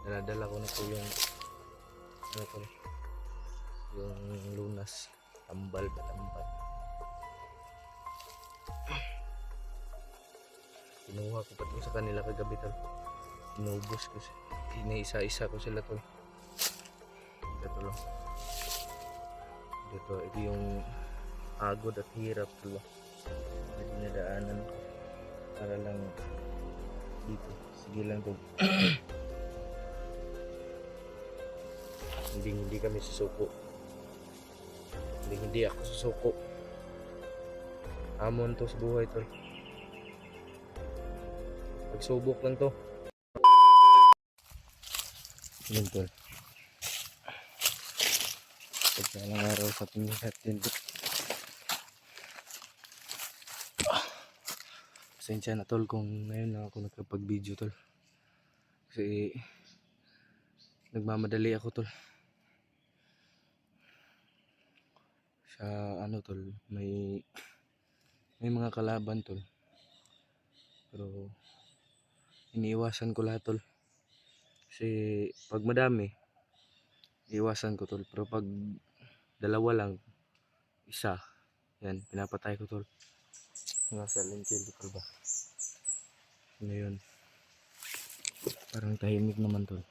Daladala ko na po yung ano to, yung lunas, tambal ba tambal. Kinuha ko pa to sa kanila kagabi tol. Inubos ko, inaisa-isa ko sila tol. Ito lang. Ito yung pagod at hirap tol. Na dinadaanan ko para lang dito. Sige lang tol. hindi kami susuko. Hindi ako susuko. Amon to sa buhay tol. Pagsubok lang to. Yun tol. Pagkalang araw sa ating lahat din. Pasensya na tol kung ngayon lang ako nagkapag-video tol. Kasi nagmamadali ako tol. Sa ano tol, may mga kalaban tol. Pero iniiwasan ko lahat tol. Kasi pag madami, iiwasan ko tol. Pero pag dalawa lang, isa, yan, pinapatay ko tol. Nasa lentil tol ba? Ngayon, parang tahimik naman tol.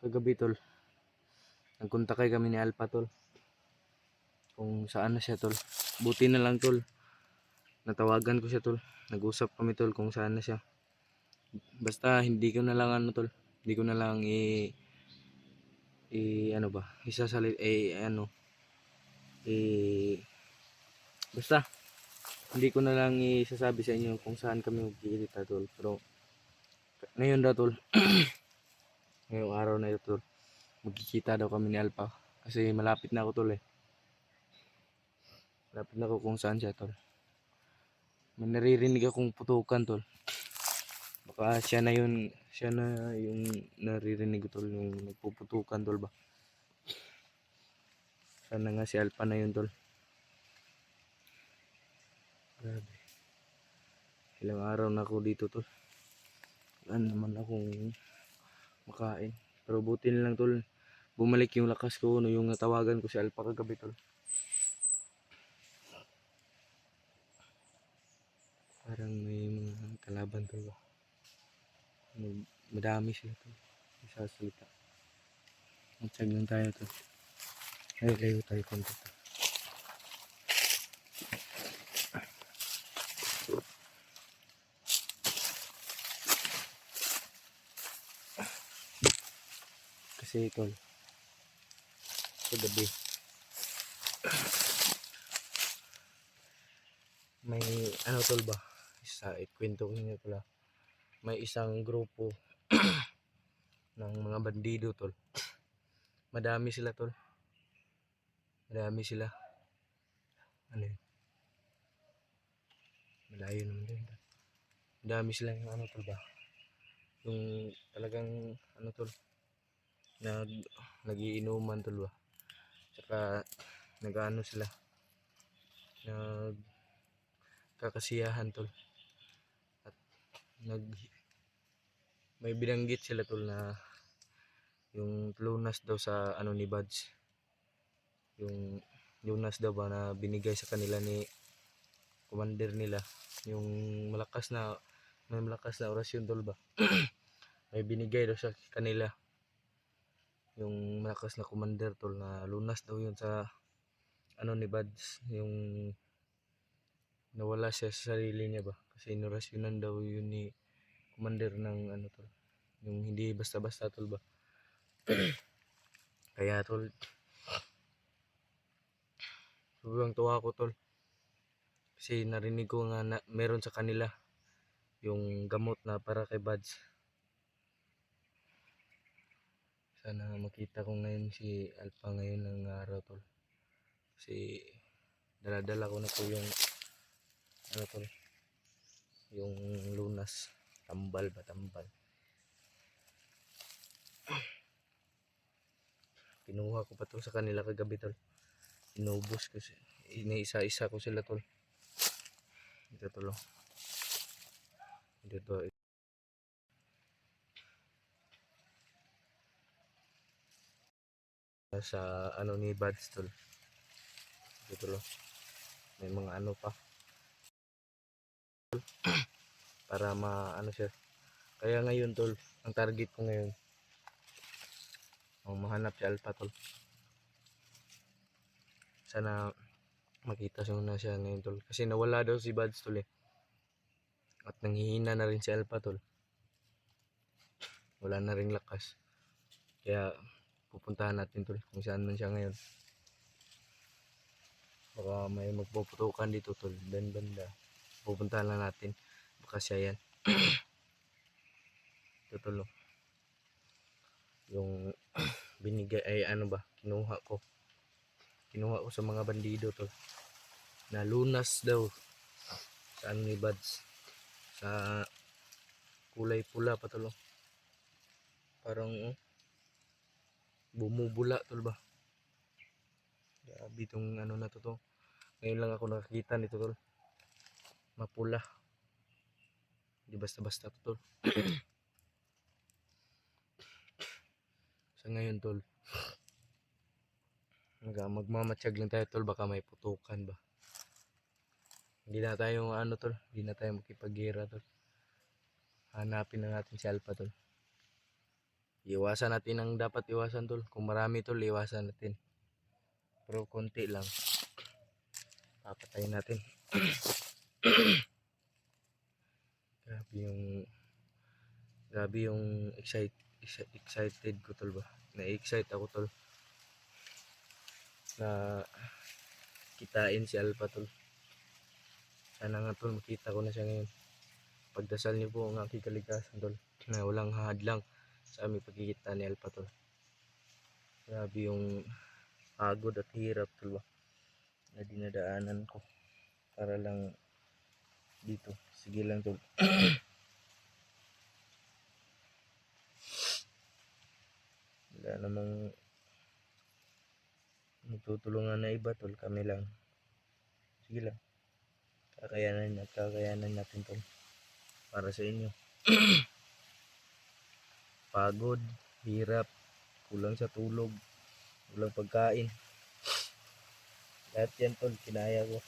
Kagabi tol, nagkontakay kami ni Alpha tol. Kung saan na siya tol. Buti na lang tol, natawagan ko siya tol. Nag-usap kami tol kung saan na siya. Basta hindi ko na lang ano tol. Hindi ko na lang ano ba, isasalit basta hindi ko na lang isasabi sa inyo kung saan kami magkikita tol. Pero ngayon daw tol, ngayong araw na ito tol, magkikita daw kami ni Alpha. Kasi malapit na ako tol eh. Malapit na ako kung saan siya tol. May naririnig akong putukan tol. Baka siya na yung naririnig ko tol, yung nagpuputukan tol ba. Sana nga si Alpha na yun tol. Grabe. Ilang araw na ako dito tol. Wala naman akong makain. Pero buti na lang tol, bumalik yung lakas ko no, yung natawagan ko si Alpha kagabi tol. Parang may mga kalaban tol ba. Madami sila tol. Isasalita. Mag-check lang tayo tol. Ay, layo tayo konti tol. Kasi tol, kagabi may ano tol ba, ikwento ko niyo pala, may isang grupo ng mga bandido tol. Madami sila tol. Madami sila. Ano yun? Malayo naman din. Madami sila yung ano tol ba, yung talagang ano tol, nagiinuman tol ba. Tsaka nag-ano sila, nagkakasiyahan tol. At may binanggit sila tol na yung lunas daw sa ano ni Buds. Yung lunas daw ba na binigay sa kanila ni commander nila. Yung may malakas na orasyon tol ba. May binigay daw sa kanila. Yung malakas na commander tol na lunas daw yun sa ano ni Buds. Yung nawala siya sa sarili niya ba. Kasi inorasyonan daw yun ni commander ng ano tol. Yung hindi basta-basta tol ba. Kaya tol, sobrang tuwa ko tol. Kasi narinig ko nga na meron sa kanila yung gamot na para kay Buds. Sana makita ko ngayon si Alpha ngayon ng araw tol. Kasi daladala ko na po yung ano tol, yung lunas, tambal ba tambal. Kinuha ko pa to sa kanila kagabi tol. Inubos ko, inaisa-isa ko sila tol. Ito tol. Ito, sa ano ni Buds tol. Ito tol, may mga ano pa para maano siya. Kaya ngayon tol, ang target ko ngayon ang mahanap si Alpha tol. Sana makita na siya ngayon tol, kasi nawala daw si Buds tol eh. At nanghihina na rin si Alpha tol, wala na ring lakas. Kaya pupuntahan natin tol kung saan man siya ngayon. Baka may magpuputukan dito tol, dan banda. Pupuntahan lang natin, baka siya yan. Ito tol, yung binigay ay ano ba, kinuha ko sa mga bandido tol, na lunas daw sa ano ni Buds, sa kulay pula pa tol. Parang bumubula tol ba. Grabe itong ano na to. Ngayon lang ako nakakita nito tol, mapula, di basta basta to tol. Sa ngayon tol, magmamatsyag lang tayo tol, baka may putukan ba. Hindi na tayo ano tol, hindi na tayo makipagira tol. Hanapin na natin si Alpha tol. Iwasan natin ang dapat iwasan tol. Kung marami tol, iwasan natin. Pero konti lang, papatayin natin. Grabe yung excited ko tol ba. Na-excite ako tol na kitain si Alpha tol. Sana nga tol, makita ko na siya ngayon. Pagdasal niyo po ang aking kalikasan tol, na walang hadlang sa aming pagkikita ni Alpha tol. Grabe yung pagod at hirap tol ba, na dinadaanan ko para lang dito. Sige lang tol. Wala namang magtutulungan na iba tol, kami lang. Sige lang, kakayanan natin tol, para sa inyo. Pagod, hirap, kulang sa tulog, kulang pagkain, lahat yan tol, kinaya ko.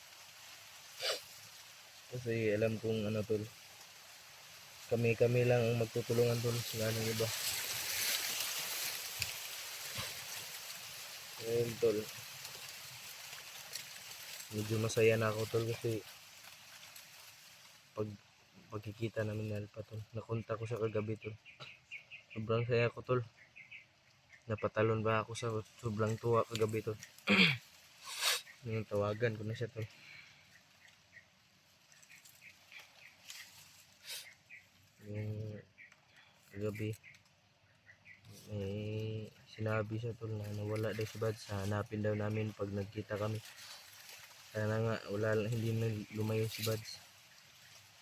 Kasi alam kong ano tol, kami lang ang magtutulungan tol, sa anong iba. Ngayon tol, medyo masaya na ako tol, kasi pagkikita namin ni Alpha tol, nakunta ko siya kagabi tol. Sobrang saya ko tol, napatalon ba ako sa sobrang tuwa kagabi tol. Yung tawagan ko na siya tol. Yung kagabi may sinabi siya tol na nawala daw si Buds, hanapin daw namin pag nagkita kami. Sana nga hindi na lumayo si Buds,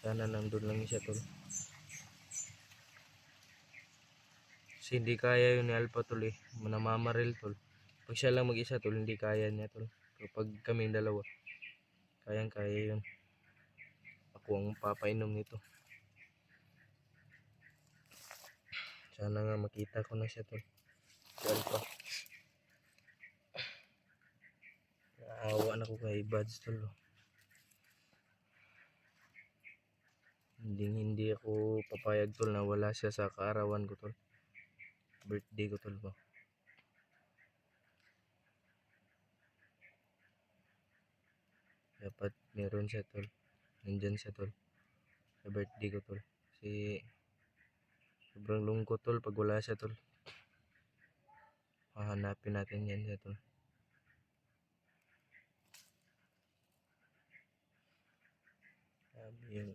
sana nandun lang siya tol. Kasi hindi kaya yun ni Alpha tol eh, namamaril tol. Pag siya lang mag-isa tol, hindi kaya niya tol. Pero pag kaming dalawa, kayang kaya yun. Ako ang papainom nito. Sana nga makita ko na siya tol, si Alpha. Naawa na ko kay Buds tol. Hindi ako papayag tol na wala siya sa kaarawan ko tol, birthday ko tol ba. Dapat meron siya tol, nandyan siya tol sa birthday ko tol. Kasi sobrang lungkot tol pag wala siya tol. Hahanapin natin yan siya tol. Yung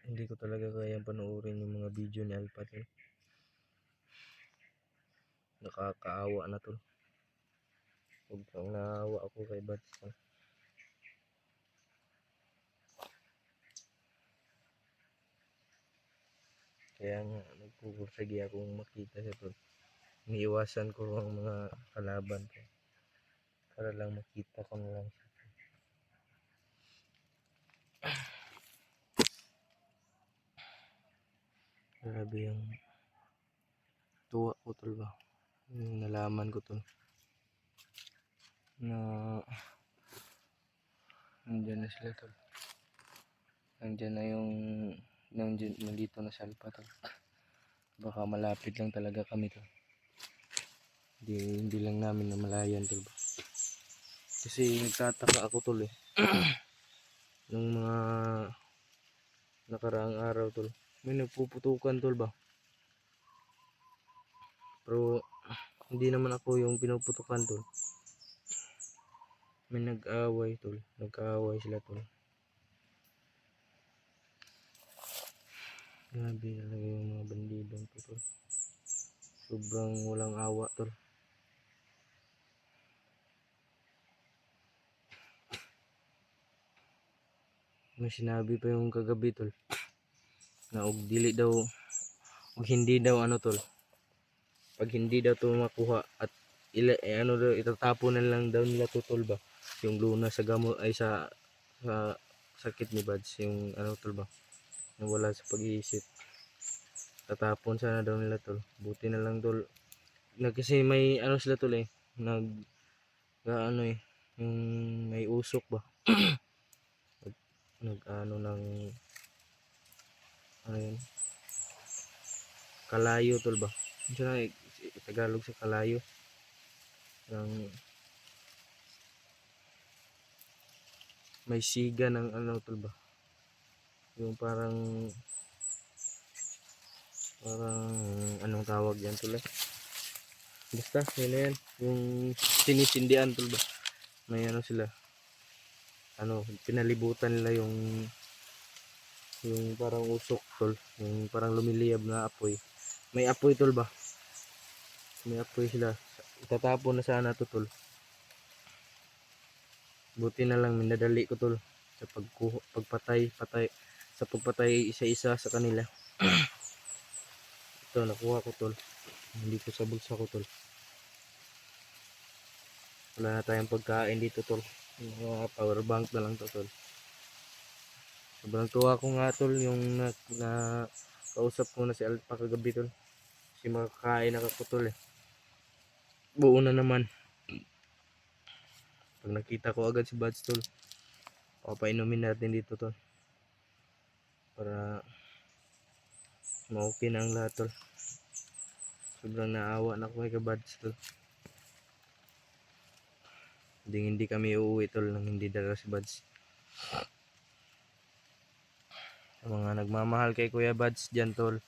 hindi ko talaga kayang panoorin yung mga video ni Alpha tol. Nakakaawa na tol. Sobrang naawa ako kay Buds tol. Kaya nga nagpupursige akong makita siya tol. Iniiwasan ko ang mga kalaban ko para lang makita ko na lang siya. Grabe yung tuwa ko tol ba. Yung nalaman ko tol na nandiyan na sila tol. Nandiyan na yung nandito na sa alpa tol. Baka malapit lang talaga kami tol. Hindi lang namin namalayan tol ba. Kasi nagtataka ako tol eh. Nung mga nakaraang araw tol, may nagpuputukan tol ba. Pero hindi naman ako yung pinuputukan tol. May nag-away tol. Nag-away sila tol. Grabe talaga yung mga bandidong to tol. Sobrang walang awa tol. May sinabi pa yung kagabi tol. Na og dili daw, og hindi daw ano tol. Pag hindi daw to makuha at ano daw itatapon na lang daw nila to tol ba. Yung luna sa gamot ay sa sakit ni Bads, yung ano tol ba. Nawala sa pag-iisip. Tatapon sana daw nila tol. Buti na lang tol. Kasi may ano sila tol eh. Ano eh. Yung may usok ba. Ano ng ano yun. Kalayo tol ba. Ano siya na Tagalog sa kalayo. Yung may siga ng ano tol ba. Yung parang anong tawag yan tol eh. Basta yun na yan. Yung sinisindihan tol ba. May ano sila. Ano pinalibutan nila yung parang usok tol. Yung parang lumiliyab na apoy. May apoy tol ba. May apoy sila. Itatapon na sana to tol. Buti na lang minadali ko tol. Sa pagpatay isa-isa sa kanila. Ito nakuha ko tol. Hindi ko sa bulsa ko tol. Wala na tayong pagkain dito tol. Power bank na lang to tol. Sobrang tuwa ko nga tol yung kausap ko na si Alpa kagabi tol. Kasi makakain ako tol eh. Buo na naman. Pag nakita ko agad si Bads tol, papainumin natin dito tol. Para ma-okay na ang lahat tol. Sobrang naawa na ko kay Bads tol. Hindi kami uuwi tol nang hindi dala si Bads. Sa mga nagmamahal kay Kuya Bads dyan tol,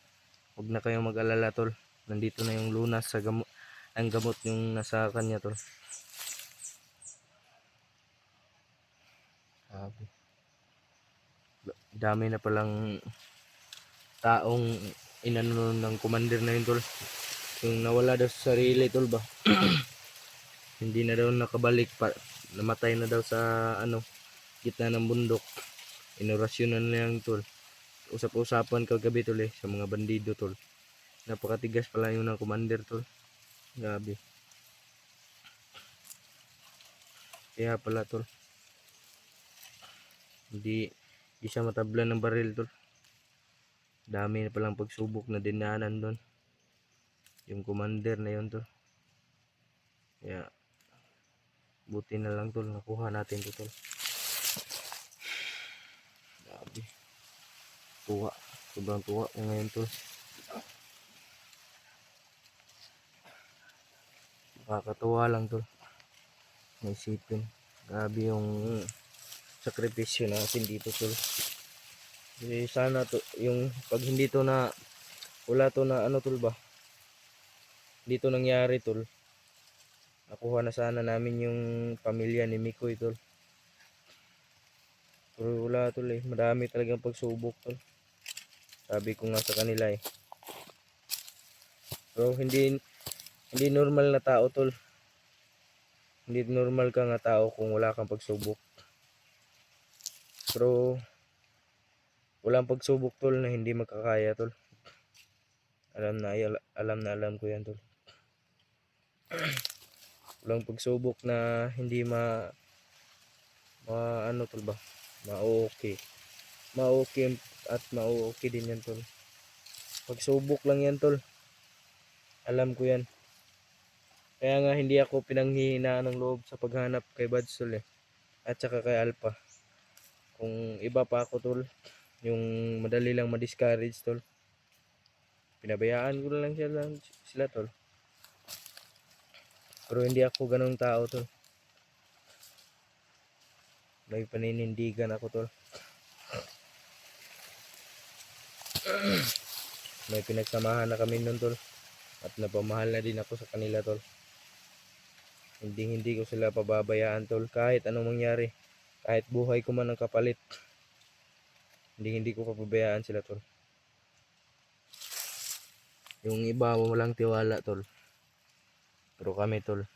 huwag na kayong mag-alala tol. Nandito na yung lunas sa gamot, ang gamot yung nasa kanya tol. Dami na palang taong inano ng commander na yun tol. Yung nawala daw sa sarili tol ba. Hindi na daw nakabalik pa. Namatay na daw sa gitna ng bundok. Inorasyonan na lang tol. Usap-usapan kagabi tol eh sa mga bandido tol. Napakatigas pala yung ng commander tol. Grabe. Kaya pala tol. Hindi siya matablan ng baril tol. Dami na palang pagsubok na dinaanan doon. Yung commander na yun tol. Kaya buti na lang tol, nakuha natin to tol. Grabe. Tuwa. Sobrang tuwa ko ngayon tol. Nakakatuwa lang tol. Naisipin. Grabe yung sakripisyo natin dito tol. Kasi sana to, yung pag hindi to na wala to na ano tol ba. Dito nangyari tol. Nakuha na sana namin yung pamilya ni Mikoy tol. Pero wala tol eh. Marami talagang pagsubok tol. Sabi ko nga sa kanila eh. Pero hindi normal na tao tol. Hindi normal ka nga tao kung wala kang pagsubok. Pero walang pagsubok tol na hindi makakaya tol. Alam ko yan tol. Walang pagsubok na hindi ano tol ba? Ma-okay at ma-okay din yan tol. Pagsubok lang yan tol. Alam ko yan. Kaya nga hindi ako pinanghihinaan ng loob sa paghanap kay Buds tol eh. At saka kay Alpha. Kung iba pa ako tol, yung madali lang ma-discourage tol, pinabayaan ko na lang sila tol. Pero hindi ako ganong tao tol. May paninindigan ako tol. May pinagsamahan na kami nun tol. At napamahal na din ako sa kanila tol. Hindi ko sila pababayaan tol. Kahit anong mangyari. Kahit buhay ko man ang kapalit. Hindi ko pababayaan sila tol. Yung iba walang tiwala tol. Pero kami tol,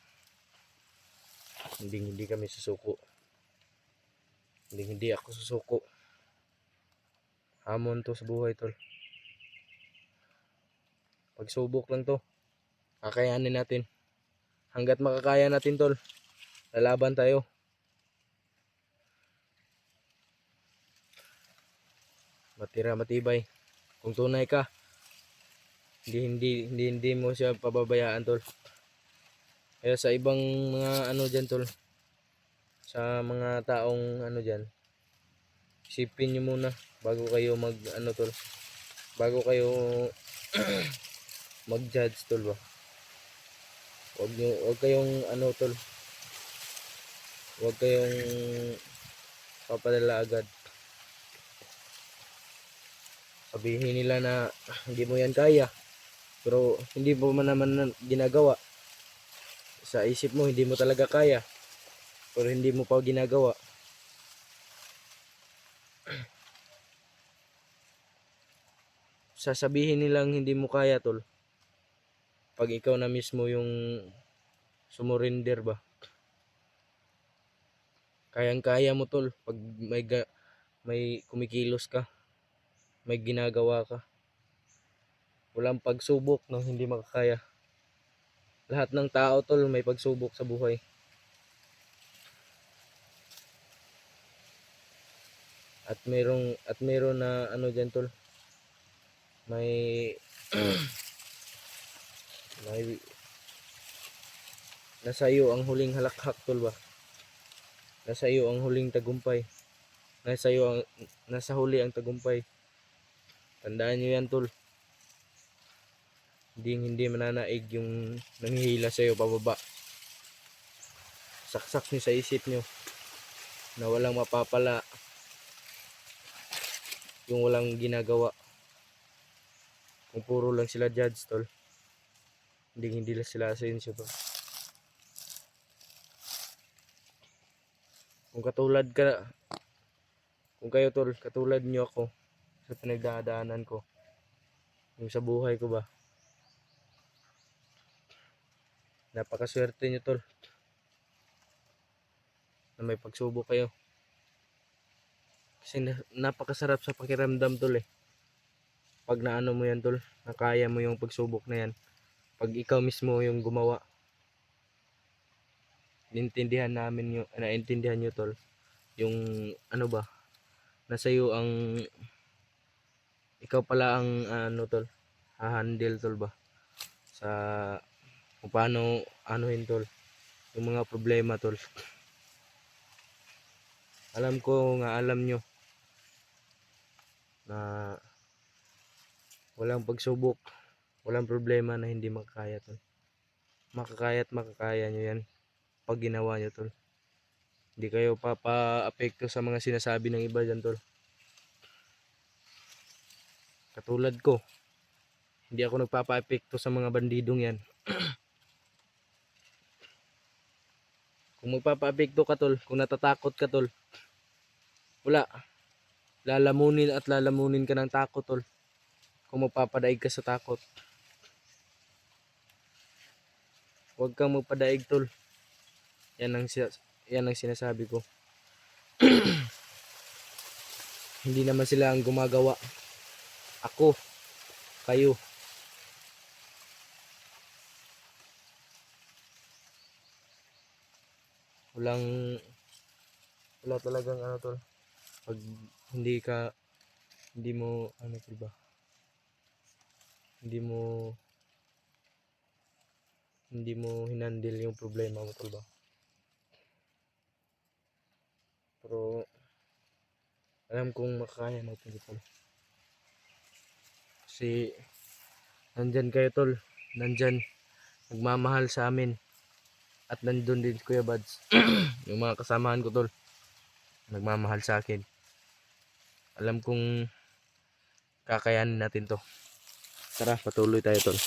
hindi kami susuko. Hindi ako susuko. Hamon to sa buhay tol. Pagsubok lang to. Kakayanin natin. Hanggat makakaya natin tol, lalaban tayo. Matira matibay. Kung tunay ka, hindi mo siya pababayaan tol. Kaya sa ibang mga ano dyan tol, sa mga taong ano dyan, isipin nyo muna bago kayo mag ano tol, bago kayo mag judge tol ba. Wag kayong ano tol, wag kayong papadala agad. Sabihin nila na hindi mo yan kaya, pero hindi mo man naman ginagawa. Sa isip mo hindi mo talaga kaya, pero hindi mo pa ginagawa. Sasabihin nilang hindi mo kaya tol, pag ikaw na mismo yung sumurinder ba. Kayang kaya mo tol pag may kumikilos ka, may ginagawa ka. Walang pagsubok nang hindi makakaya. Lahat ng tao tol may pagsubok sa buhay. At meron na ano diyan tol. May may nasa iyo ang huling halakhak tol ba. Nasa iyo ang huling tagumpay. Nasa huli ang tagumpay. Tandaan niyo yan tol. Hindi mananaig yung nanghihila sa iyo pababa. Saksak niyo sa isip niyo na walang mapapala yung walang ginagawa. Kung puro lang sila judge tol, hindi lang sila asensyo tol. Kung kayo tol, katulad niyo ako sa pinagdadaanan ko, yung sa buhay ko ba, napakaswerte niyo tol na may pagsubok kayo. Kasi napakasarap sa pakiramdam tol eh. Pag naano mo yan tol, nakaya mo yung pagsubok na yan. Pag ikaw mismo yung gumawa. Naintindihan nyo tol. Yung ano ba, nasa iyo ang, ikaw pala ang ano tol, hahandle tol ba. Sa kung paano anuhin tol, yung mga problema tol. Alam ko nga alam nyo na walang pagsubok, walang problema na hindi makakaya tol. Makakaya nyo yan pag ginawa nyo tol. Hindi kayo papa-apekto sa mga sinasabi ng iba dyan tol. Katulad ko, hindi ako nagpapa-apekto sa mga bandidong yan. Kung magpapa-apekto ka tol, kung natatakot ka tol, wala. Lalamunin ka ng takot tol. Kung magpapadaig ka sa takot, huwag kang magpadaig tol. Yan ang sinasabi ko. Hindi naman sila ang gumagawa. Ako, kayo. Wala talagang ano tol. Pag hindi mo ano tol ba, hindi mo hinandle yung problema mo tol ba. Pero alam kong makakaya natin ito tol. Kasi nandyan kayo tol, nandyan nagmamahal sa amin. At nandun din Kuya Bads. Yung mga kasamahan ko tol, nagmamahal sa akin. Alam kong kakayanin natin to. Tara, patuloy tayo tol.